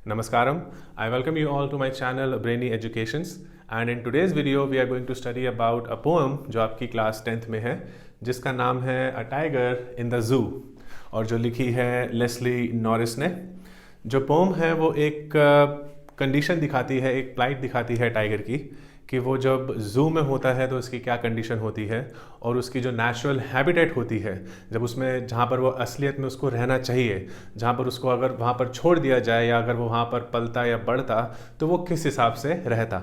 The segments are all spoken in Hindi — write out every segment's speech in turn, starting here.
Namaskaram. I welcome you all to my channel Brainy Educations, and in today's video we are going to study about a poem जो आपकी क्लास 10th में है, जिसका नाम है A Tiger in the Zoo और जो लिखी है लेस्ली नॉरिस ने। जो पोम है वो एक कंडीशन दिखाती है, एक प्लाइट दिखाती है टाइगर की कि वो जब ज़ू में होता है तो उसकी क्या कंडीशन होती है और उसकी जो नेचुरल हैबिटेट होती है, जब उसमें जहाँ पर वो असलियत में उसको रहना चाहिए, जहाँ पर उसको अगर वहाँ पर छोड़ दिया जाए या अगर वो वहाँ पर पलता या बढ़ता तो वो किस हिसाब से रहता।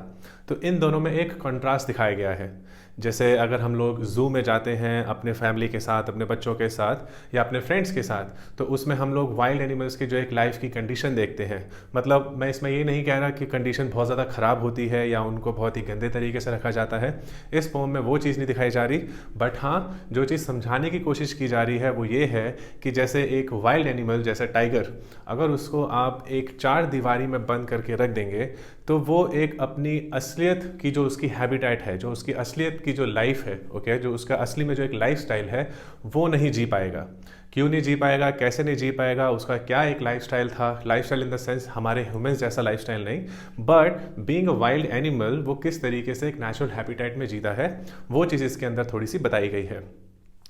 तो इन दोनों में एक कंट्रास्ट दिखाया गया है। जैसे अगर हम लोग ज़ू में जाते हैं अपने फैमिली के साथ, अपने बच्चों के साथ या अपने फ्रेंड्स के साथ, तो उसमें हम लोग वाइल्ड एनिमल्स की जो एक लाइफ की कंडीशन देखते हैं। मतलब मैं इसमें ये नहीं कह रहा कि कंडीशन बहुत ज़्यादा ख़राब होती है या उनको बहुत ही गंदे तरीके से रखा जाता है। इस पोम में वो चीज़ नहीं दिखाई जा रही, बट हाँ, जो चीज़ समझाने की कोशिश की जा रही है वो ये है कि जैसे एक वाइल्ड एनिमल जैसे टाइगर, अगर उसको आप एक चार दीवारी में बंद करके रख देंगे तो वो एक अपनी असलियत की जो उसकी हैबिटेट है, जो उसकी असलियत की जो लाइफ है, ओके, जो उसका असली में जो एक लाइफस्टाइल है वो नहीं जी पाएगा। क्यों नहीं जी पाएगा, कैसे नहीं जी पाएगा, उसका क्या एक लाइफस्टाइल था, लाइफस्टाइल इन द सेंस हमारे ह्यूमंस जैसा लाइफस्टाइल नहीं, but being a wild animal वो किस तरीके से एक नेचुरल हैबिटेट में जीता है वो चीज़ इसके अंदर थोड़ी सी बताई गई है।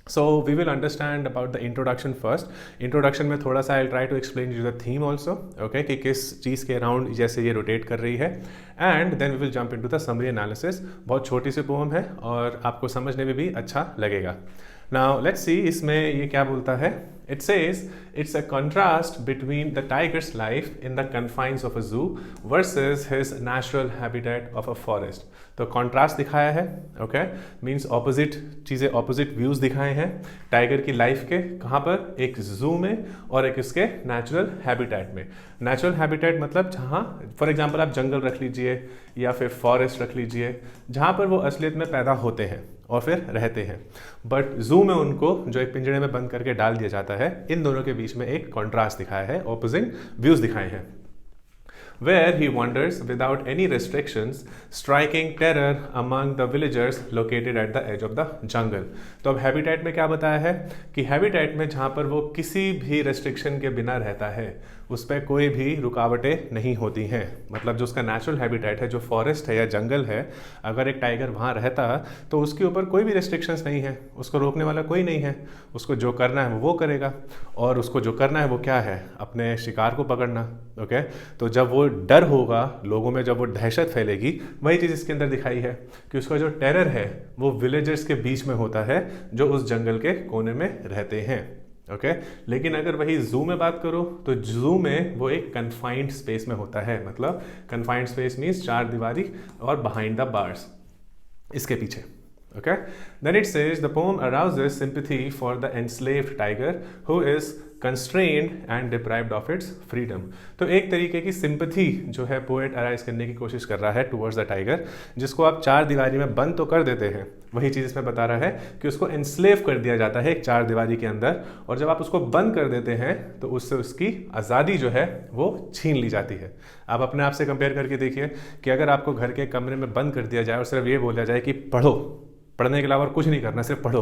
So we will understand about the introduction first. Introduction में थोड़ा सा I'll try to explain you the theme also, okay, कि किस चीज़ के अराउंड जैसे ये रोटेट कर रही है, and then we will jump into the summary analysis. बहुत छोटी सी पोम है और आपको समझने में भी अच्छा लगेगा। Now let's see इसमें ये क्या बोलता है। It says it's a contrast between the tiger's life in the confines of a zoo versus his natural habitat of a forest. तो कॉन्ट्रास्ट दिखाया है, ओके, मीन्स ऑपोजिट चीज़ें, ऑपोजिट व्यूज़ दिखाए हैं टाइगर की लाइफ के, कहाँ पर, एक जू में और एक इसके नेचुरल हैबिटेट में। नेचुरल हैबिटेट मतलब जहाँ फॉर एग्जांपल आप जंगल रख लीजिए या फिर फॉरेस्ट रख लीजिए, जहाँ पर वो असलियत में पैदा होते हैं और फिर रहते हैं, बट जू में उनको जो एक पिंजरे में बंद करके डाल दिया जाता है। इन दोनों के बीच में एक कॉन्ट्रास्ट दिखाया है, ऑपोजिट व्यूज़ दिखाए हैं। Where he wanders without any restrictions, striking terror among the villagers located at the edge of the jungle. तो अब हैबिटेट में क्या बताया है कि हैबिटेट में जहाँ पर वो किसी भी रेस्ट्रिक्शन के बिना रहता है, उस पर कोई भी रुकावटें नहीं होती हैं। मतलब जो उसका नेचुरल हैबिटेट है, जो फॉरेस्ट है या जंगल है, अगर एक टाइगर वहाँ रहता तो उसके ऊपर कोई भी रेस्ट्रिक्शंस नहीं है, उसको रोकने वाला कोई नहीं है। उसको जो करना है वो करेगा, और उसको जो करना है वो क्या है, अपने शिकार को पकड़ना, ओके। तो जब वो डर होगा लोगों में, जब वो दहशत फैलेगी, वही चीज़ इसके अंदर दिखाई है कि उसका जो टेरर है वो विलेजर्स के बीच में होता है जो उस जंगल के कोने में रहते हैं, ओके। लेकिन अगर वही जू में बात करो तो जू में वो एक कन्फाइंड स्पेस में होता है। मतलब कन्फाइंड स्पेस मीन्स चार दीवारी और बिहाइंड द बार्स, इसके पीछे, okay. Then it says the poem arouses sympathy for the enslaved tiger who is constrained and deprived of its freedom. तो एक तरीके की सिंपथी जो है पोएट अराइज करने की कोशिश कर रहा है टुवर्ड्स द टाइगर, जिसको आप चार दीवारी में बंद तो कर देते हैं, वही चीज़ इसमें बता रहा है कि उसको एनस्लेव कर दिया जाता है एक चार दीवारी के अंदर, और जब आप उसको बंद कर देते हैं तो उससे उसकी आज़ादी जो है वो छीन ली जाती है। आप अपने आप से कंपेयर करके देखिए कि अगर आपको घर के कमरे में बंद कर दिया जाए और सिर्फ ये बोला जाए कि पढ़ो, पढ़ने के अलावा और कुछ नहीं करना, सिर्फ पढ़ो,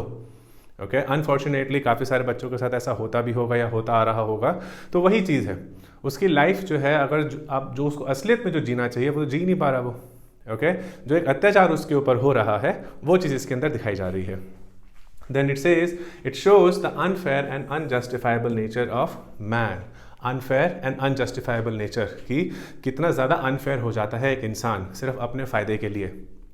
ओके। अनफॉर्चुनेटली काफ़ी सारे बच्चों के साथ ऐसा होता भी होगा या होता आ रहा होगा। तो वही चीज़ है, उसकी लाइफ जो है, अगर आप जो उसको असलियत में जो जीना चाहिए वो तो जी नहीं पा रहा वो, ओके। जो एक अत्याचार उसके ऊपर हो रहा है वो चीज़ इसके अंदर दिखाई जा रही है। Then it says it shows the unfair and unjustifiable nature of man. Unfair and unjustifiable nature की कितना ज़्यादा अनफेयर हो जाता है एक इंसान सिर्फ अपने फ़ायदे के लिए,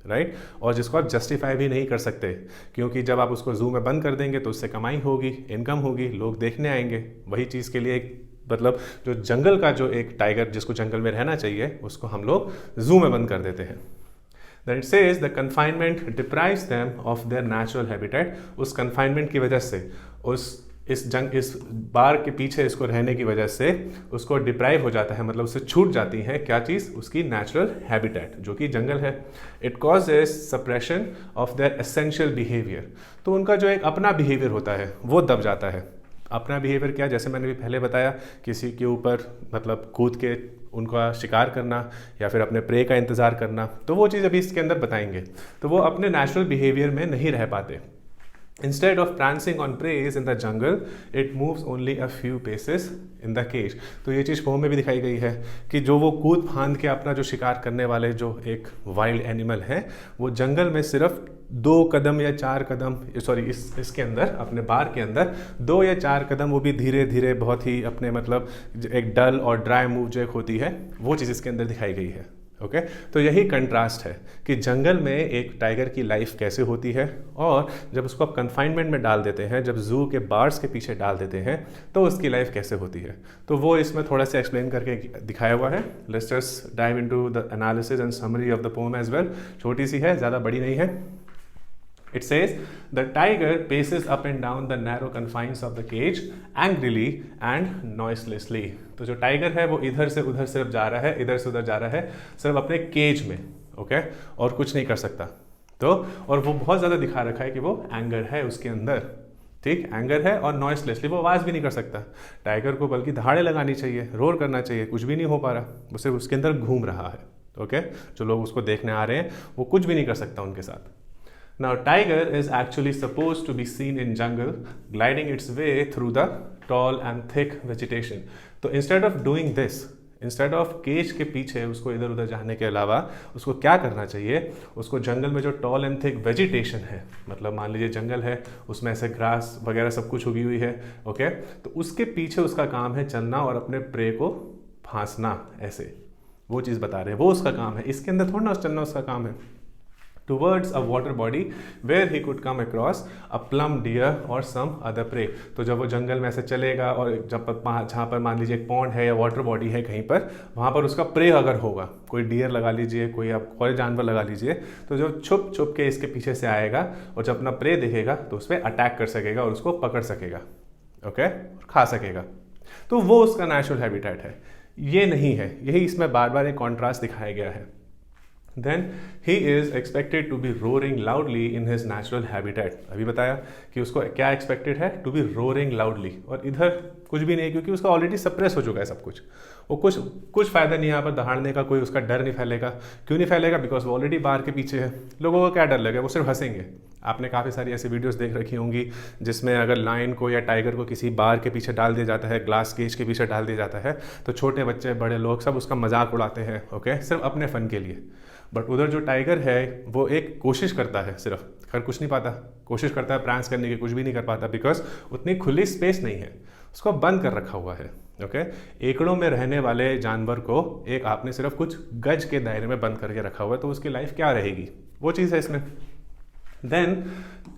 राइट, और जिसको आप जस्टिफाई भी नहीं कर सकते, क्योंकि जब आप उसको जू में बंद कर देंगे तो उससे कमाई होगी, इनकम होगी, लोग देखने आएंगे। वही चीज़ के लिए एक मतलब जो जंगल का जो एक टाइगर जिसको जंगल में रहना चाहिए उसको हम लोग जू में बंद कर देते हैं। Then it says the confinement deprives them of their natural habitat. उस confinement की वजह से, इस बार के पीछे इसको रहने की वजह से उसको डिप्राइव हो जाता है, मतलब उससे छूट जाती है क्या चीज़, उसकी नेचुरल हैबिटेट जो कि जंगल है। It causes suppression of their essential behaviour. तो उनका जो एक अपना बिहेवियर होता है वो दब जाता है। अपना बिहेवियर क्या, जैसे मैंने भी पहले बताया, किसी के ऊपर मतलब कूद के उनका शिकार करना या फिर अपने प्रे का इंतज़ार करना, तो वो चीज़ अभी इसके अंदर बताएंगे। तो वो अपने नेचुरल बिहेवियर में नहीं रह पाते। Instead of prancing on prey in the jungle, it moves only a few paces in the cage. तो ये चीज़ पोम में भी दिखाई गई है कि जो वो कूद फांद के अपना जो शिकार करने वाले जो एक वाइल्ड एनिमल है वो जंगल में सिर्फ 2 कदम या 4 कदम, सॉरी इसके अंदर अपने बार के अंदर 2 या 4 कदम, वो भी धीरे धीरे बहुत ही अपने मतलब एक डल और ड्राई मूव जो एक होती है वो चीज़ इसके अंदर दिखाई गई है। ओके तो यही कंट्रास्ट है कि जंगल में एक टाइगर की लाइफ कैसे होती है और जब उसको आप कन्फाइनमेंट में डाल देते हैं, जब जू के बार्स के पीछे डाल देते हैं तो उसकी लाइफ कैसे होती है। तो वो इसमें थोड़ा सा एक्सप्लेन करके दिखाया हुआ है। Let's just dive into the analysis and summary of the poem as well. छोटी सी है, ज़्यादा बड़ी नहीं है। It says, the tiger paces up and down the narrow confines of the cage angrily and noiselessly. तो जो टाइगर है वो इधर से उधर सिर्फ जा रहा है, इधर से उधर जा रहा है सिर्फ अपने केज में, ओके, और कुछ नहीं कर सकता। तो और वो बहुत ज़्यादा दिखा रखा है कि वो एंगर है उसके अंदर, ठीक, एंगर है और नॉइसलेसली वो आवाज़ भी नहीं कर सकता। टाइगर को बल्कि दहाड़े लगानी चाहिए, रोर करना चाहिए, कुछ भी नहीं हो पा रहा, वो सिर्फ उसके अंदर घूम रहा है। ओके जो लोग उसको देखने आ रहे हैं वो कुछ भी नहीं कर सकता उनके साथ। Now, tiger is actually supposed to be seen in jungle, gliding its way through the tall and thick vegetation. तो instead of doing this, instead of cage के पीछे उसको इधर उधर जाने के अलावा उसको क्या करना चाहिए, उसको जंगल में जो टॉल एंड थिक वेजिटेशन है, मतलब मान लीजिए जंगल है उसमें ऐसे ग्रास वगैरह सब कुछ उगी हुई है, ओके, तो उसके पीछे उसका काम है चलना और अपने प्रे को फांसना, ऐसे वो चीज़ बता रहे हैं, वो उसका काम है। इसके अंदर थोड़ा ना चलना उसका काम है। towards a water body where he could come across a plump deer or some other prey. तो जब वो जंगल में ऐसे चलेगा और जब जहाँ पर मान लीजिए एक पॉन्ड है या वाटर बॉडी है कहीं पर, वहाँ पर उसका प्रे अगर होगा, कोई डियर लगा लीजिए, कोई आप कोई जानवर लगा लीजिए, तो जो छुप छुप के इसके पीछे से आएगा और जब अपना प्रे देखेगा तो उस पर अटैक कर सकेगा और उसको पकड़ सकेगा, ओके, खा सकेगा। तो वो उसका नेचुरल हैबिटेट है, ये नहीं है। यही इसमें बार बार एक कॉन्ट्रास्ट दिखाया गया है। Then he is expected to be roaring loudly in his natural habitat. अभी बताया कि उसको क्या एक्सपेक्टेड है, टू बी रोरिंग लाउडली, और इधर कुछ भी नहीं क्योंकि उसका ऑलरेडी सप्रेस हो चुका है सब कुछ। वो कुछ फ़ायदा नहीं यहाँ पर दहाड़ने का, कोई उसका डर नहीं फैलेगा। क्यों नहीं फैलेगा? बिकॉज वो ऑलरेडी बाहर के पीछे है। लोगों को क्या डर लगेगा, वो सिर्फ हंसेंगे। आपने काफ़ी सारी ऐसी वीडियोस देख रखी होंगी जिसमें अगर लायन को या टाइगर को किसी बार के पीछे डाल दिया जाता है, ग्लास केज के पीछे डाल दिया जाता है, तो छोटे बच्चे बड़े लोग सब उसका मजाक उड़ाते हैं, ओके, सिर्फ अपने फ़न के लिए। बट उधर जो टाइगर है वो एक कोशिश करता है, सिर्फ कर कुछ नहीं पाता, कोशिश करता है प्रांस करने की, कुछ भी नहीं कर पाता, बिकॉज उतनी खुली स्पेस नहीं है, उसको बंद कर रखा हुआ है। ओके एकड़ों में रहने वाले जानवर को एक आपने सिर्फ कुछ गज के दायरे में बंद करके रखा हुआ है, तो उसकी लाइफ क्या रहेगी, वो चीज़ है इसमें। Then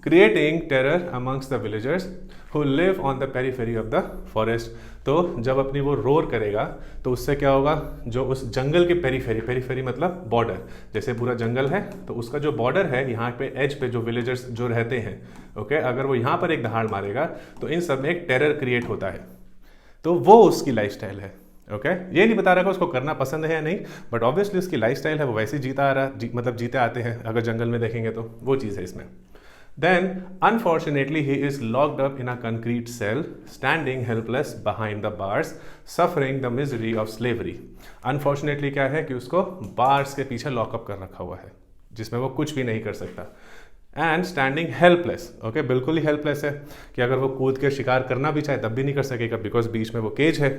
creating terror amongst the villagers who live on the periphery of the forest. तो जब अपनी वो रोर करेगा तो उससे क्या होगा, जो उस जंगल के पेरीफेरी मतलब बॉर्डर, जैसे पूरा जंगल है तो उसका जो बॉर्डर है यहाँ पे एज पे जो विलेजर्स जो रहते हैं, ओके, अगर वो यहाँ पर एक दहाड़ मारेगा तो इन सब में एक टेरर क्रिएट होता है। तो वो उसकी लाइफस्टाइल है। ओके ये नहीं बता रहा कि उसको करना पसंद है या नहीं, बट ऑब्वियसली उसकी लाइफस्टाइल है, वो वैसे जीता आ रहा, मतलब जीते आते हैं अगर जंगल में देखेंगे तो वो चीज़ है इसमें। Then unfortunately he is locked up in a concrete cell, standing helpless behind the bars, suffering the misery of slavery. Unfortunately क्या है कि उसको बार्स के पीछे लॉकअप कर रखा हुआ है जिसमें वो कुछ भी नहीं कर सकता। एंड स्टैंडिंग हेल्पलेस, ओके, बिल्कुल ही हेल्पलेस है कि अगर वो कूद के शिकार करना भी चाहे तब भी नहीं कर सकेगा, बिकॉज बीच में वो केज है।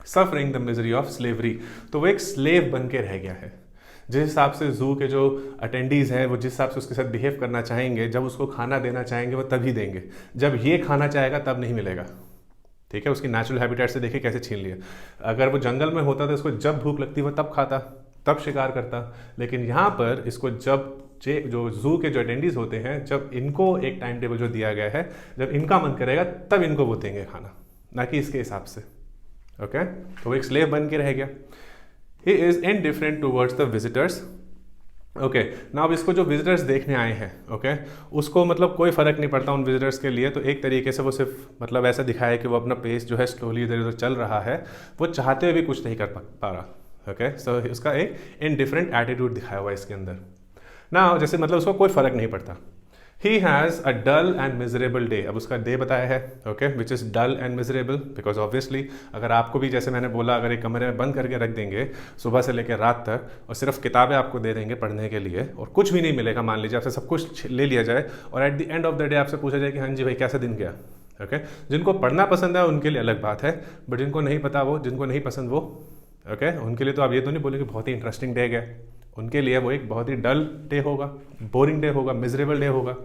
Suffering the misery of slavery, तो वो एक स्लेव बन के रह गया है। जिस हिसाब से जू के जो अटेंडीज़ हैं वो जिस हिसाब से उसके साथ बिहेव करना चाहेंगे, जब उसको खाना देना चाहेंगे वो तभी देंगे, जब ये खाना चाहेगा तब नहीं मिलेगा। ठीक है, उसकी नेचुरल हैबिटेट से देखिए कैसे छीन लिया। अगर वो जंगल में होता तो इसको जब भूख लगती वो तब खाता, तब शिकार करता, लेकिन यहाँ पर इसको जब जो जू के जो अटेंडीज़ होते हैं, जब इनको एक टाइम टेबल जो दिया गया है, जब इनका मन करेगा तब इनको वो देंगे खाना, ना कि इसके हिसाब से। ओके तो वो एक स्लेव बन के रह गया। He is indifferent towards the visitors. Okay ना अब इसको जो विजिटर्स देखने आए हैं, ओके, उसको मतलब कोई फ़र्क नहीं पड़ता उन विजिटर्स के लिए, तो एक तरीके से वो सिर्फ मतलब ऐसा दिखाया कि वो अपना पेस जो है स्लोली इधर उधर चल रहा है, वो चाहते हुए भी कुछ नहीं कर पा रहा। ओके सो उसका एक इनडिफरेंट एटीट्यूड दिखाया हुआ है इसके अंदर ना, जैसे मतलब उसको कोई फ़र्क नहीं पड़ता। He has a dull and miserable day. अब उसका डे बताया है, okay, which is dull and miserable, because obviously अगर आपको भी, जैसे मैंने बोला, अगर एक कमरे में बंद करके रख देंगे सुबह से लेकर रात तक और सिर्फ किताबें आपको दे देंगे पढ़ने के लिए और कुछ भी नहीं मिलेगा, मान लीजिए आपसे सब कुछ ले लिया जाए और at the end of the day आपसे पूछा जाए कि हाँ जी भाई कैसा दिन गया, ओके। जिनको पढ़ना पसंद है उनके लिए अलग बात है, बट जिनको नहीं पता वो, जिनको नहीं पसंद वो, ओके, उनके लिए तो आप ये तो नहीं बोलेंगे बहुत ही इंटरेस्टिंग डे गया, उनके लिए वो एक बहुत ही डल डे होगा, बोरिंग डे होगा, मिजरेबल डे होगा।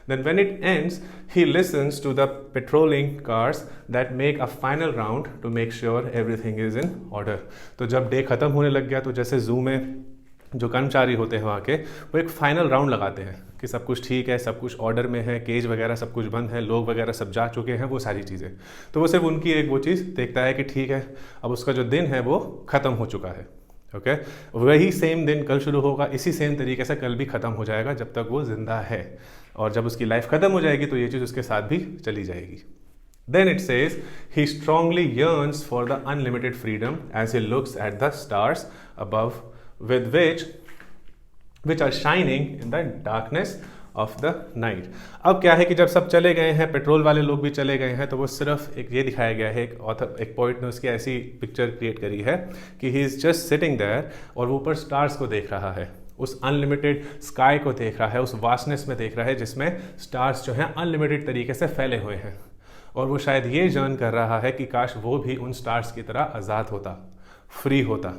Then when it ends, he listens to the patrolling cars that make a final round to make sure everything is in order. तो जब डे ख़त्म होने लग गया तो जैसे जू में जो कर्मचारी होते हैं वहाँ के, वो एक फाइनल राउंड लगाते हैं कि सब कुछ ठीक है, सब कुछ ऑर्डर में है, केज वगैरह सब कुछ बंद है, लोग वगैरह सब जा चुके हैं, वो सारी चीज़ें। तो वो सिर्फ उनकी एक वो चीज़ देखता है कि ठीक है अब उसका जो दिन है वो ख़त्म हो चुका है, ओके। वही सेम दिन कल शुरू होगा, इसी सेम तरीके से कल भी ख़त्म हो जाएगा जब तक वो जिंदा है, और जब उसकी लाइफ ख़त्म हो जाएगी तो ये चीज़ उसके साथ भी चली जाएगी। Then it says he strongly yearns for the unlimited freedom as he looks at the stars above with which are shining in the darkness of the night. अब क्या है कि जब सब चले गए हैं, पेट्रोल वाले लोग भी चले गए हैं, तो वो सिर्फ एक ये दिखाया गया है, एक ऑथर, एक पोइट ने उसकी ऐसी पिक्चर क्रिएट करी है कि he is just sitting there और वो ऊपर स्टार्स को देख रहा है, उस अनलिमिटेड स्काई को देख रहा है, उस वास्टनेस में देख रहा है जिसमें स्टार्स जो हैं अनलिमिटेड तरीके से फैले हुए हैं, और वो शायद ये जर्न कर रहा है कि काश वो भी उन स्टार्स की तरह आज़ाद होता, फ्री होता,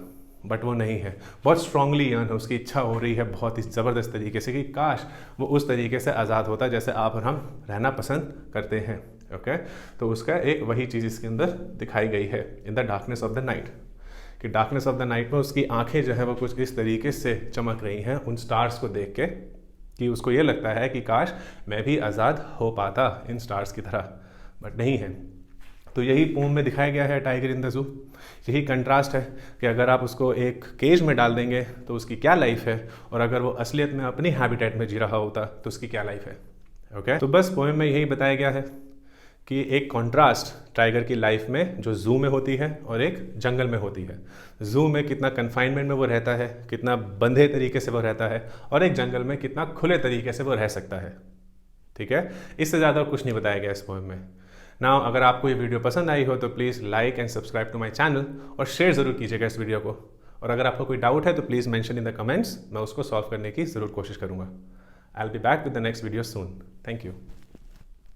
बट वो नहीं है। बहुत स्ट्रांगली यर्न है, उसकी इच्छा हो रही है बहुत ही ज़बरदस्त तरीके से कि काश वो उस तरीके से आज़ाद होता जैसे आप और हम रहना पसंद करते हैं, ओके। तो उसका एक वही चीज़ इसके अंदर दिखाई गई है in the darkness of the night, कि डार्कनेस ऑफ द नाइट में उसकी आंखें जो है वो कुछ इस तरीके से चमक रही हैं उन स्टार्स को देख के कि उसको ये लगता है कि काश मैं भी आज़ाद हो पाता इन स्टार्स की तरह, बट नहीं है। तो यही पोम में दिखाया गया है टाइगर इन द जू। यही कंट्रास्ट है कि अगर आप उसको एक केज में डाल देंगे तो उसकी क्या लाइफ है, और अगर वो असलियत में अपनी हैबिटेट में जी रहा होता तो उसकी क्या लाइफ है, ओके। तो बस पोएम में यही बताया गया है कि एक कॉन्ट्रास्ट टाइगर की लाइफ में जो जू में होती है और एक जंगल में होती है। जू में कितना कन्फाइनमेंट में वो रहता है, कितना बंधे तरीके से वो रहता है, और एक जंगल में कितना खुले तरीके से वो रह सकता है, ठीक है। इससे ज़्यादा कुछ नहीं बताया गया इस पोएम में। नाउ अगर आपको ये वीडियो पसंद आई हो तो please like and subscribe to my channel और शेयर ज़रूर कीजिएगा इस वीडियो को, और अगर आपको कोई डाउट है तो please mention in the comments, मैं उसको सॉल्व करने की ज़रूर कोशिश करूँगा। I will be back with the next video soon. Thank you.